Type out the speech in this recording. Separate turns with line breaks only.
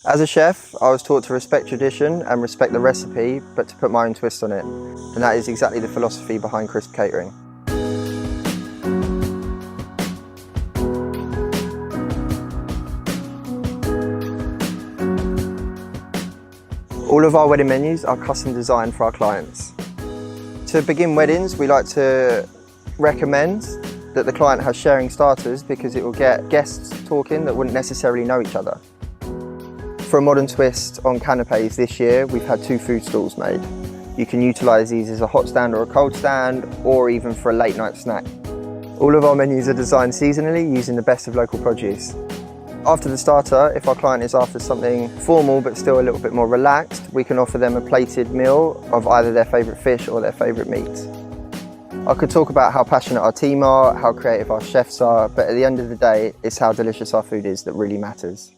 As a chef, I was taught to respect tradition and respect the recipe, but to put my own twist on it. And that is exactly the philosophy behind Crisp Catering. All of our wedding menus are custom designed for our clients. To begin weddings, we like to recommend that the client has sharing starters because it will get guests talking that wouldn't necessarily know each other. For a modern twist on canapes this year, we've had 2 food stalls made. You can utilise these as a hot stand or a cold stand, or even for a late night snack. All of our menus are designed seasonally using the best of local produce. After the starter, if our client is after something formal but still a little bit more relaxed, we can offer them a plated meal of either their favourite fish or their favourite meat. I could talk about how passionate our team are, how creative our chefs are, but at the end of the day, it's how delicious our food is that really matters.